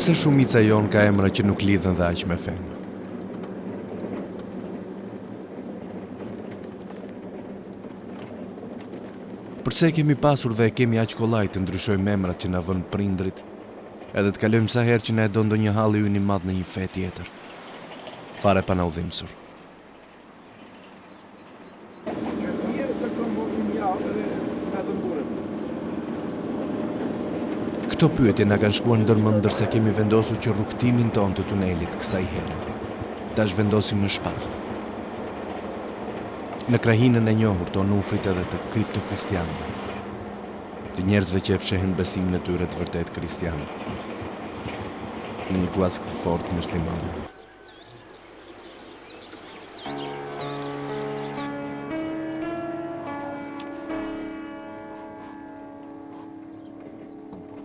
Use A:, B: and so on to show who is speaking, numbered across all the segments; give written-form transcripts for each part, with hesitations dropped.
A: Pse shumica jon ka emra që nuk lidhen dhe aq me fenë? Përse kemi pasur dhe kemi aq kollaj të ndryshojmë emrat që na vënë prindrit, edhe të kalojmë sa herë që na e do ndonjë halli ynë i madh në një fe tjetër, fare pa na udhimsur. Këto pyetje na kanë shkuar ndërmend ndërsa kemi vendosur që rrugtimin ton të tunelit kësaj here tash vendosim në shpatë. Në krahinën e njohur të onufrit edhe të kriptokristianëve, të njerëzve që e fshehin besimin e tyre të vërtet kristian, në një guack të fortë muslimane.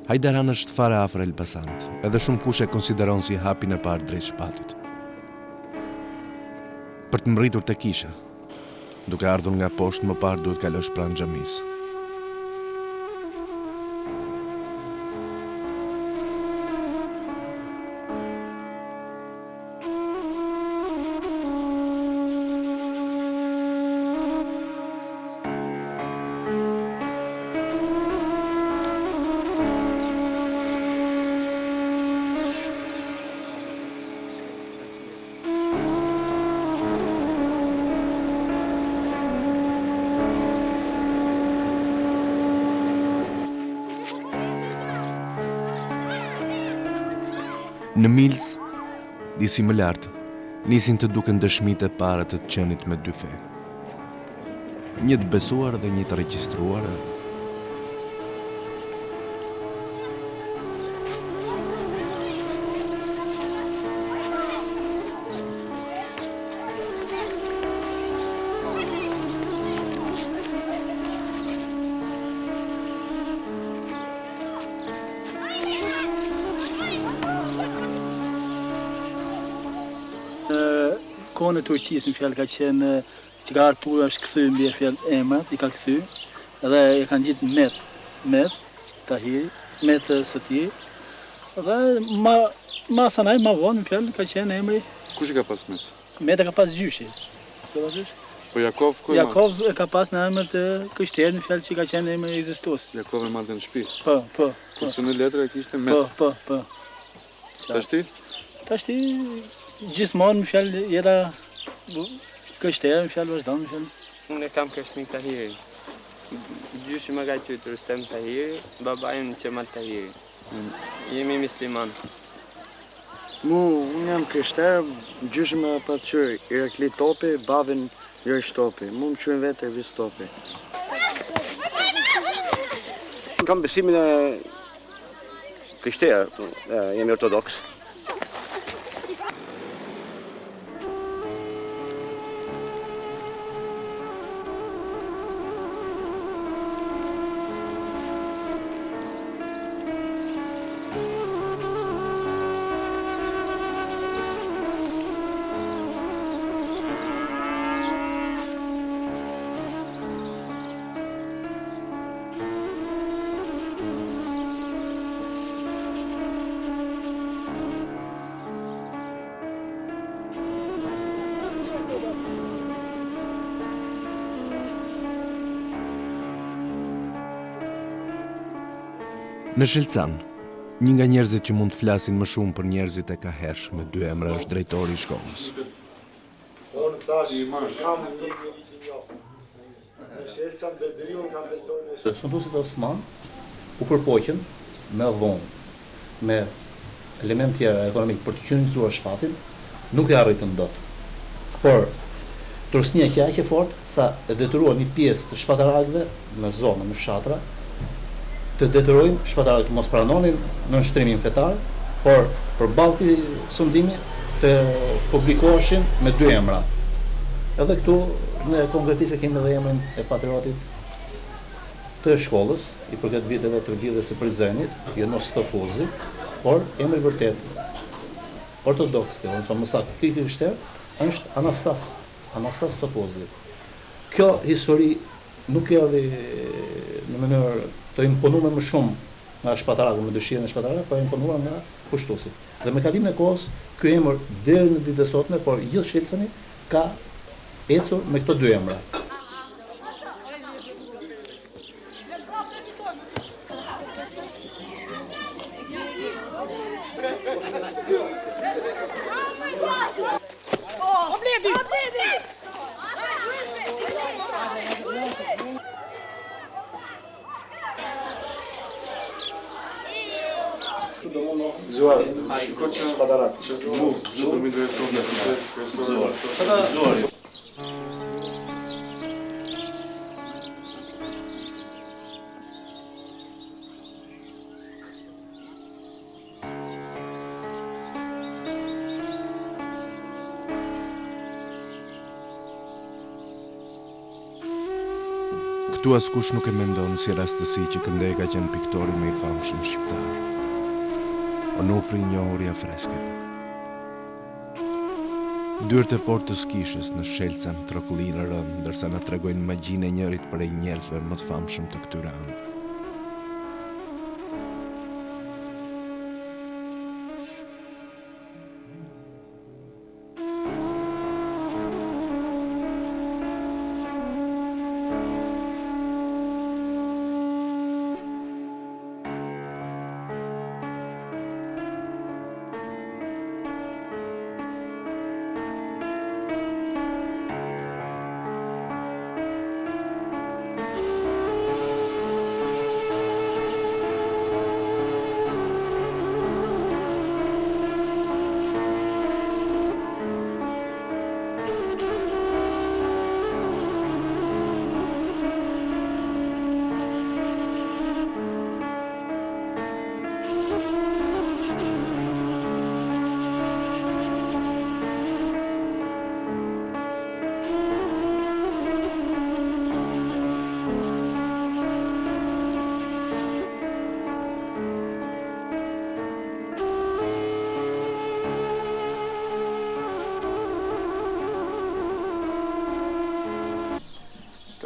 A: Hajdaran është fare afër Elbasanit, edhe shumë kush e konsideron si hapin e parë drejt shpatit. Për të mbritur te kisha, duke ardhur nga poshtë më parë duhet kalosh pranë xhamisë. Në Milës, disi më lartë, nisin të duken dëshmitë e para të qenit me dy fe. Një të besuar dhe një të regjistruar.
B: Kohën e Turqisë, në fjalë ka qenë që ka Artur është kthy mbi fjalë emrat, i ka kthy, edhe e kanë gjetur Met Tahiri, Met Sotir. Dhe ma sanaj ma vonë, në fjalë ka qenë emri.
C: Kush e ka pas Met?
B: Met e ka pas gjyshi. Ka pas gjyshi?
C: Po Jakov ku?
B: Jakov e ka pas në emër të krishterë, në fjalë që ka qenë emri ekzistues.
C: Jakov e madhe në shtëpi.
B: Po.
C: Kurse në letër e kishte Met.
B: Po. Tashti gjithmonë në fjalë jeta krishterë, në fjalë vazhdon, në fjalë.
D: Unë e kam krishtin Tahiri. Gjyshi më ka qytë Rustem Tahiri, babajnë Qemal Tahiri. Jemi musliman.
E: Unë jam krishterë, gjyshi më pa të qërë Irakli Topi, babin Jërsh Topi. Mu më qërën vetë Ervis Topi.
F: Kam besimin e krishterë, jemi ortodoks.
A: Në Shelcan, një nga njerëzit që mund të flasin më shumë për njerëzit e ka hersh me dy emra është drejtori i shkollës.
G: Sunduesit e Osman u përpoqën me vonë, me element tjera ekonomik për të qenizuar shpatin, nuk e arritën dot. Por Turqësia që aq e fortë sa e detyruan një pjesë të shpatarakëve në zonë, në fshatra, të detyrojnë shpatarët të mos pranonin në nshtrimin fetar, por përballë këtij sundimi të publikoheshin me dy emra. Edhe këtu ne konkretisht kemi edhe emrin e patriotit të shkollës, i përket viteve të lidhjes së Prizrenit, Jonos Topuzi, por emri vërtet ortodoks, ose më saktë krishter, është Anastas Topuzi. Kjo histori nuk erdhi në mënyrë të imponuar më shumë nga shpataraku, me dëshirën e shpataraku, po imponuar nga kushtuesi. Dhe me kalimin e kohës, ky emër deri në ditën e sotme, por gjithë Shqetësani ka ecur me këto dy emra.
C: Zuar, shiko që shpatarak, që do më intereson në këtë. Zuar.
A: Këtu askush nuk e mendon si rastësi që Këndej ka qenë piktori më i famshëm shqiptar. Onufri njohuri freskeve. Dyert e portës kishës në Shelcen trokullinë rënd, ndërsa na tregojnë magjinë e njërit prej njerëzve më të famshëm të këtyre anëve.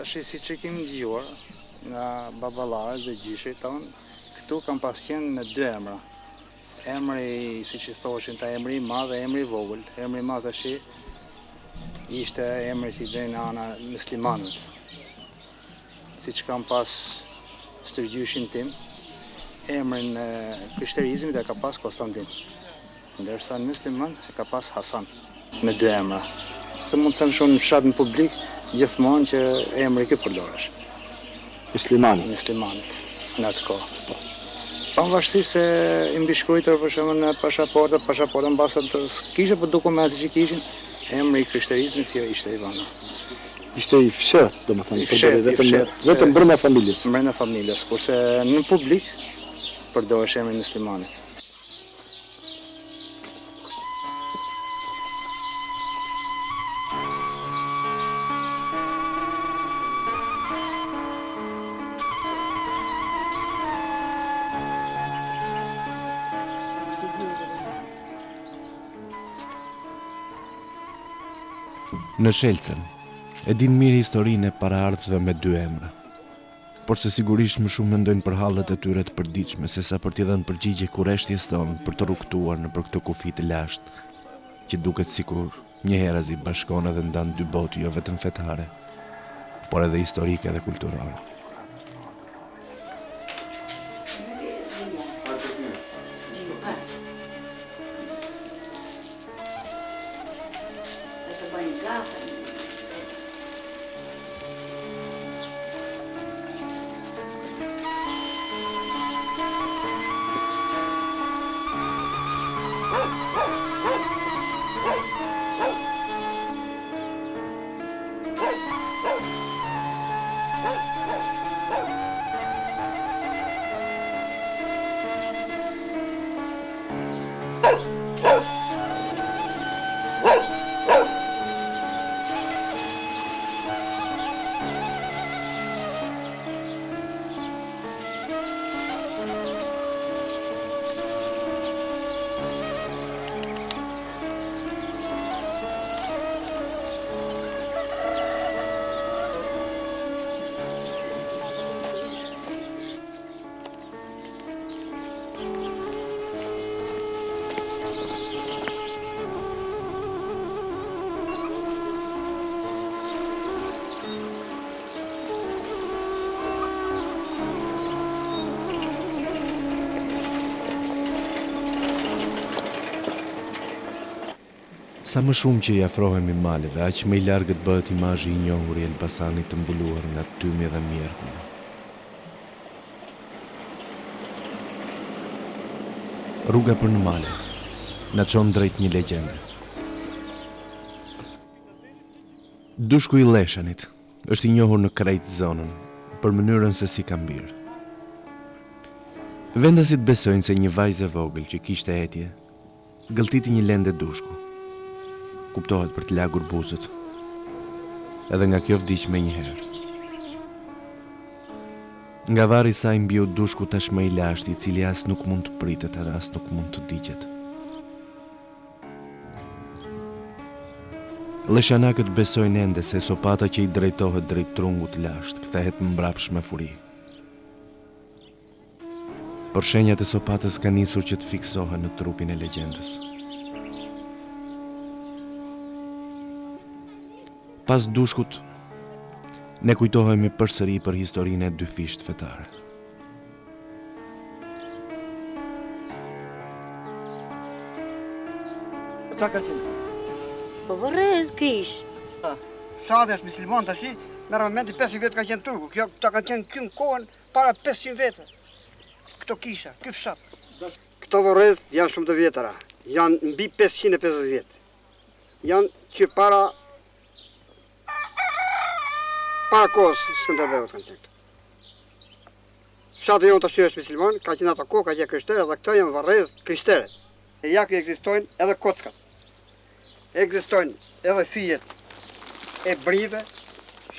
H: Tash si që kemi dëgjuar nga baballarët dhe gjyshit tonë, këtu kam pas qenë me dy emra. Emri, si që thoshin, ta emri i madh dhe emri i vogël. Emri i madh tash ishte emri si dhe në ana muslimanët. Si që kam pas stërgjyshin tim, emrin e krishterizmit e ka pas Konstantin, ndërsa në musliman e ka pas Hasan, me dy emra. Dhe mund të thëmë shumë në fshat në publik, gjithmonë që emri këtë përdoresh. Muslimanit, në atë kohë. Pavarësisht se i mbishkruajtur për shembull në pasaportën mbasa të kishte për dokumentet që kishin, emri i krishterizmit ishte i vënë.
I: Ishte i fshet, domethënë, vetëm brenda familjes.
H: Brenda familjes, kurse në publik përdoresh emri muslimanit.
A: Në Shelcen, e din mirë historinë e paraardhësve me dy emra. Por se sigurisht më shumë mendojnë për hallet e tyre të përditshme, sesa për t'i dhënë përgjigje kurreshtjes tonë për të rrugtuar nëpër këtë kufi të lashtë, që duket sikur një herazi bashkon edhe ndan dy botë jo vetëm fetare, por edhe historike dhe kulturore. Sa më shumë që i afrohemi maleve, aq më i largët bëhet imazhi i njohur i Elbasanit të mbuluar nga tymi dhe mjerkull. Rruga për në male na çon drejt një legjende. Dushku i Leshanit është i njohur në krejt zonën për mënyrën se si ka mbirë. Vendasit besojnë se një vajzë e vogël që kishte etje, gëlltiti një lende dushku. Kuptohet për të lagur buzët. Edhe nga kjo vdiq me njëherë. Nga varri sa i mbiu dushku tashmë i lashtë, i cili as nuk mund të pritet edhe as nuk mund të digjet. Leshanakët besojnë ende se sopata që i drejtohet drejt trungut lashtë kthehet mbrapsh me furi. Por shenjat e sopatës ka nisur që të fiksohen në trupin e legjendës. Pas dushkut, ne kujtohemi përsëri për historinë e dy fisht fetare.
F: Qa ka qenë?
J: Po vërrez kish.
F: Shadi është musliman tash, merr momenti 500 vjet ka qenë turku. Kjo ta ka qenë këtu në kohën para 500 vjetë. Këto kisha, ky fshat. Këto vërrez janë shumë të vjetara. Janë mbi 550 vjet. Janë që para kohës Skënderbeut kanë qenë këtu. Fshati jonë tash është musliman, ka qenë ato kohë, ka qenë krishterë, dhe këto janë vërrez krishterë. E ja që ekzistojnë edhe kockat. Ekzistojnë edhe fijet e brive,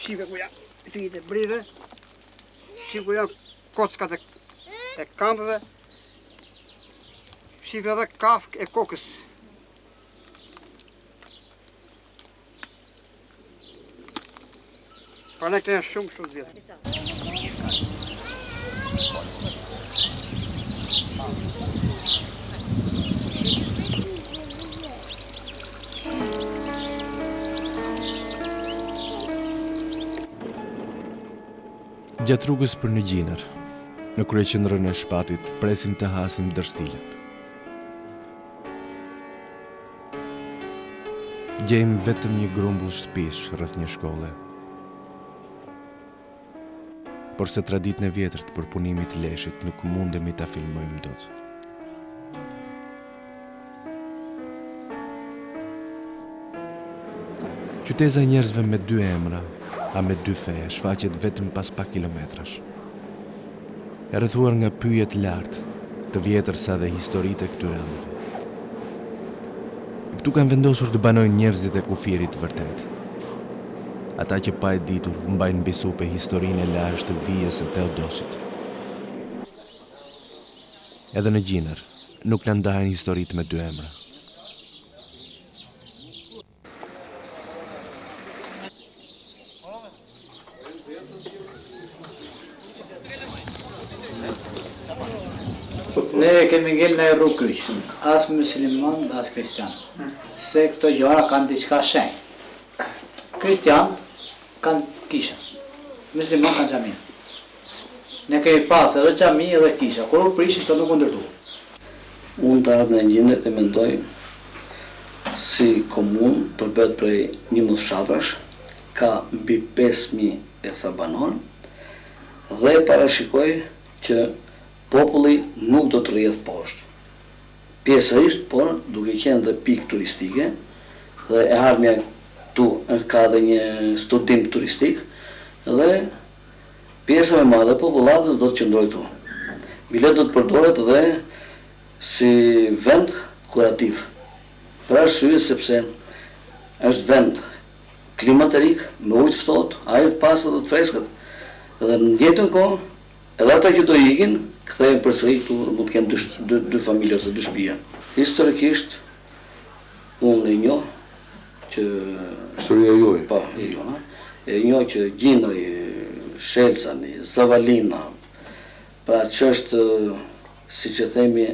F: shive ku janë fijet e brive, shive ku janë kockat e kampëve, shive edhe kafk e kokës. Pra ne këtë janë shumë të vjetë.
A: Gjatë rrugës për në Gjinër, në kryeqendrën e Shpatit, presim të hasim dërstilën. Gjejmë vetëm një grumbull shtëpish rreth një shkolle. Por se traditën e vjetër të përpunimit të leshit nuk mundemi ta filmojmë dot. Qyteza e njerëzve me dy emra, a me dy fe, shfaqet vetëm pas pak kilometrash. E rrethuar nga pyje të lartë, të vjetër sa dhe historitë e këtyre anëve. Këtu kanë vendosur të banojnë njerëzit e kufirit të vërtet. Ata që pa e ditur mbajnë mbi supe historinë e lashtë të vijës së Teodosit. Edhe në Gjinër nuk na ndahen historitë me dy emra.
B: Ne kemi ngel në rrugë kryq, as musliman dhe as kristian. Se këto gjëra kanë diçka shenjë. Kristian kanë kisha, musliman kanë xhamin. Ne kemi pas edhe xhami edhe kisha, kur u prishin këto nuk u ndërtuan.
K: Unë të ardhë në Gjinër e mendoj si komunë përbet prej 11 fshatrash, ka mbi 5.000 e ca banor dhe parashikoj që populli nuk do të rrjedh poshtë. Pjesërisht, por duke qenë dhe pikë turistike dhe e ardhmja këtu ka dhe një studim turistik dhe pjesa më madhe popullatës do të qëndrojë këtu. Bilet do të përdoret dhe si vend kurativ. Për arsye sepse është vend klimaterik, me ujë të ftohtë, ajër të pastër dhe të freskët, dhe në njëjtën kohë edhe ata që do ikin kthehen përsëri këtu, mund të kenë dy familje ose dy shtëpi. Historikisht unë e njoh që
C: historia juaj.
K: Po, e jona. E njoh që Gjinëri, Shelcani, Zavalina, pra që është, siç e themi,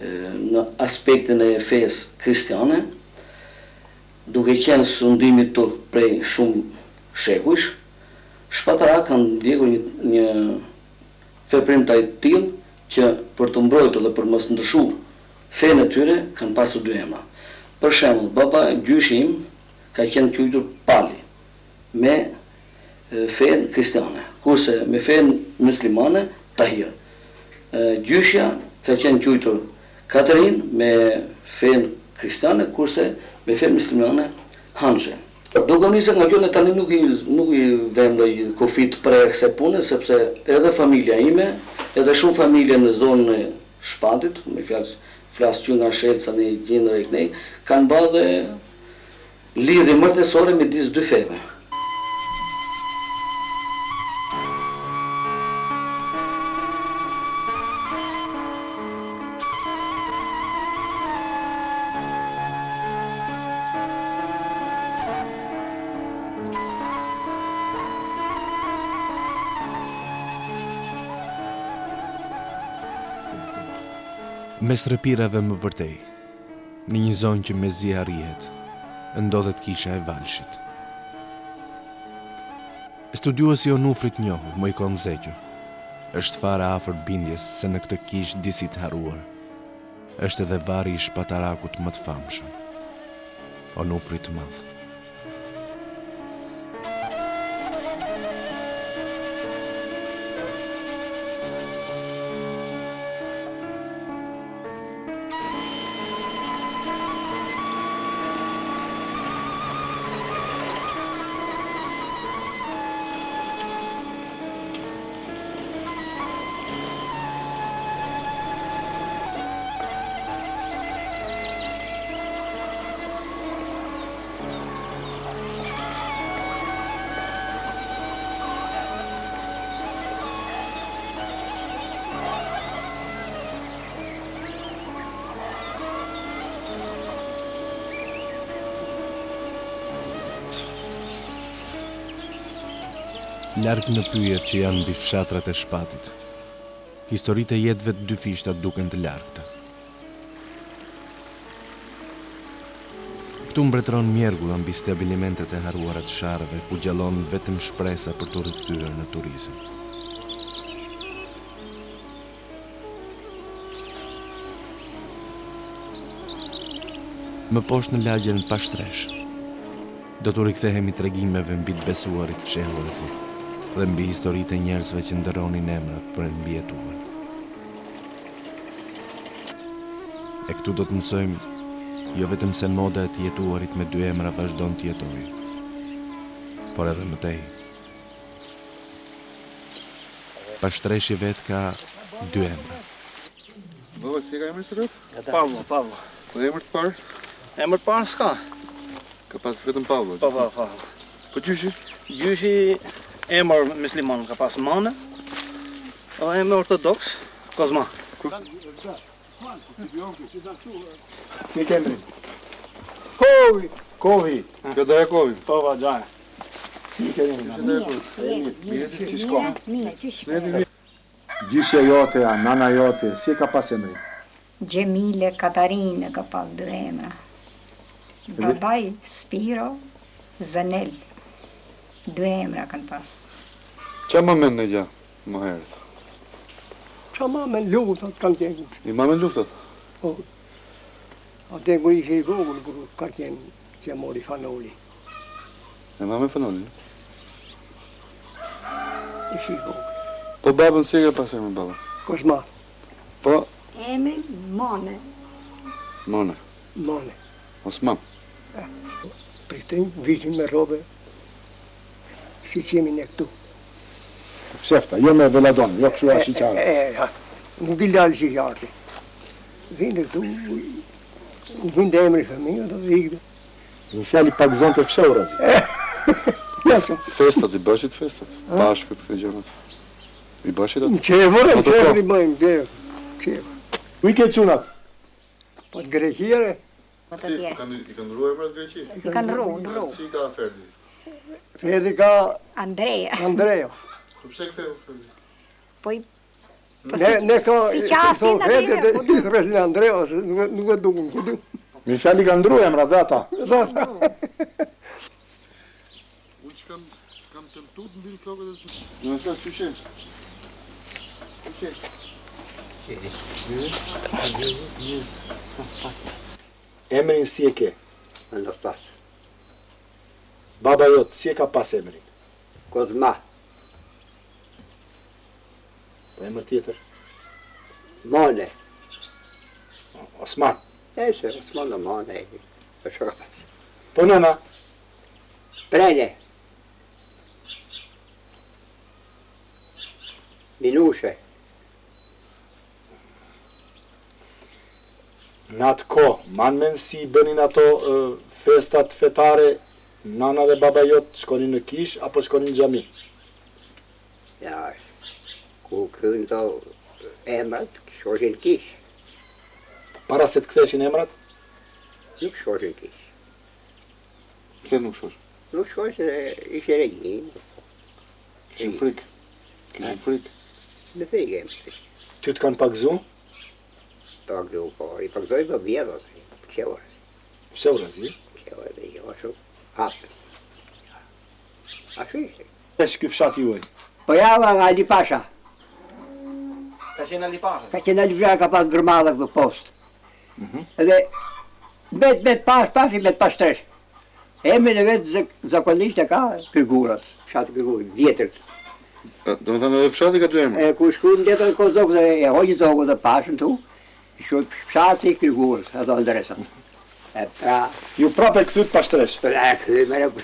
K: në aspektin e fesë kristiane, duke qenë sundimi turk prej shumë shekujsh, shpatarak kanë ndjekur një veprimtaj të tillë që për të mbrojtur dhe për mos ndryshuar fenë e tyre kanë pasur dy emra. Për shembull, baba gjyshi im ka qenë quajtur Pali me fen kristiane, kurse me fen muslimane Tahir. Gjyshja ka qenë quajtur Katerin me fen kristiane, kurse me fen muslimane Hanshe. Duke nisë nga kjo ne tani nuk i vëm ndonjë kufit për kësaj pune, sepse edhe familja ime, edhe shumë familje në zonën e Shpatit, me flas që nga Shelca në gjendër e kënej, kanë bërë dhe lidhje martësore midis dy feve.
A: Mes rrëpirave më përtej, në një zonë që mezi arrihet, ndodhet kisha e Valshit. Studiuesi Onufrit njohu, Mojkon Zeqo, është fare afër bindjes se në këtë kishë disi të haruar, është edhe vari i shpatarakut më të famshëm, Onufrit të Madh. Larg në pyjet që janë mbi fshatrat e Shpatit, historitë e jetëve të dy fishtat duken të largta. Këtu mbretëron mjergulla mbi stabilimentet e haruara të sharrëve, ku gjallon vetëm shpresa për të rikthyer në turizëm. Më poshtë në lagjen Pashtresh, do të rikthehemi tregimeve mbi të besuarit fshehuesi dhe mbi historitë e njerëzve që ndërronin emrat për e mbijetuar. E këtu do të mësojmë jo vetëm se moda e të jetuarit me dy emra vazhdon të jetojë, por edhe më tej. Pashtreshi vet ka dy emra.
C: Baba, si ka emër së rrët?
B: Pavlo.
C: Po emër të parë?
B: Emër të parë s'ka.
C: Ka pas vetëm Pavlo?
B: Po.
C: Po gjyshi?
B: Gjyshi emër musliman ka pas Mane, edhe emër ortodoks Kozma.
I: Si kemri?
C: Kovi. Kjo do e Kovi?
B: Po, gjaja.
I: Si kemri?
C: Mirë, si shko?
J: Mirë.
I: Gjyshja jote, nana jote, si e ka pas emrin?
J: Gjemile Katarine ka pas dy emra. Babaj Spiro, Zanel. Dy emra kanë pas.
C: Qa më men në gja, më herët?
F: Qa ma me luftat kanë qenë.
C: I ma men luftat?
F: Po. Ate kur ishe i vogël, kur ka qenë që mori Fanoli.
C: E ma men Fanoli?
F: Ishe i vogël.
C: Po babën si e ka pas emrin babën?
F: Kozma.
C: Po?
J: Emri Mone.
C: Mone. Osman.
F: Pritrin, vitin me robe, si që jemi ne këtu.
I: Fshefta, jo me veladon, jo këshu shqyqarë.
F: Nuk i lalë shqyqarë. Vinde këtu, vinde emri fëmijë, do dhe ikde.
I: Në fjali pak zonë të fshehurës.
C: Festat, i bëshit festat? Bashkët, këtë gjënët. I bëshit atë?
F: Në qevër i bëjmë, qevër.
I: U i ke qunat?
F: Po të greqire.
C: Si, i kanë ndru e mërët Greqi?
J: I kanë ndru.
C: Si ka Ferdi?
F: Ferdi ka
J: Andreja.
C: Po pse ke Ferdi?
J: Po
F: Ne ka
J: si qasin
F: Ferdi dhe rresin Andreja, nuk e dukun këtu.
I: Mi fjali ka ndru emra dhe ata.
C: Unë që kam të mtut në bilë flokët e së... Në nësë të syshe?
I: Emrin si e ke?
F: Anastas.
I: Baba jot, si e ka pas emrin?
F: Kozma.
I: Po emër tjetër?
F: Mane.
I: Osman.
F: Se, Osman dhe Mane.
I: Po nëna?
F: Prene. Minushe.
I: Në atë ko, manë men si bënin ato festat fetare, nana dhe baba jot shkonin në kish, apo shkonin në xhami?
F: Ja, ku kënë të emrat, shoshin kish.
I: Para se të ktheshin emrat?
F: Nuk shoshin kish.
C: Pse nuk shosh?
F: Nuk shoshin se ishe regjin.
C: Kishin frikë. Kishin frikë.
F: Në frikë e më.
I: Ty të kanë pagzu?
F: Pagzu, po. I pagzoj për vjedhët. Qeurës.
I: Qeurës, i?
F: Qeurës dhe jo, ashtu. Hapë. Ashtu ishte.
I: Esh ky fshati juaj?
F: Po java nga Ali Pasha.
L: Ka qenë Ali Pasha?
F: Ka qenë Ali Pasha, ka pas gërmadha këtë post. Edhe met pash, i met pashtresh. Emrin e vetë zakonisht e ka Kërguras, fshati Kërguras, vjetërt.
C: Do më thënë edhe fshati ka dy emra?
F: Ku shku në letër Kozokë dhe e hoqë Zokë dhe pashën tu, shku fshati Kërguras, ato ndresa.
I: Ju prapë e këthyt pashtresh?
F: Për e këthy, mërë për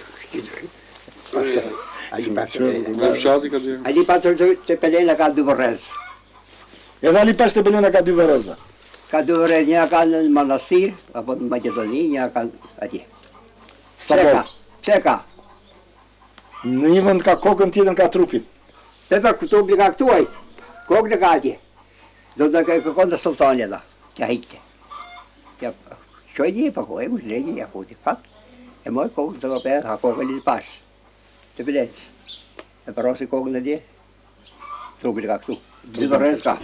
C: Dhe fshati ka dy emra?
F: Ali Pasha të Pelena ka dy vërrez.
I: Edhe Ali Pasha të Pelena ka dy vërreza?
F: Ka dy vërrez, një ka në Manastir, apo në Macedoni, një ka atje. Pse ka?
I: Në një vend ka kokën, tjetën ka trupin.
F: Dhe për këtu bi ka këtuaj, kokën e ka atje. Do të kërkon të sultani da, kja hikte. Qoj një pa kohë, e mu shlegi, ja futi, fat. E moj kokën të kopër, ha kokën një pash. Të bilenës. E përrosi kokën e dje, trupin e ka këtu. Dy vërrez ka.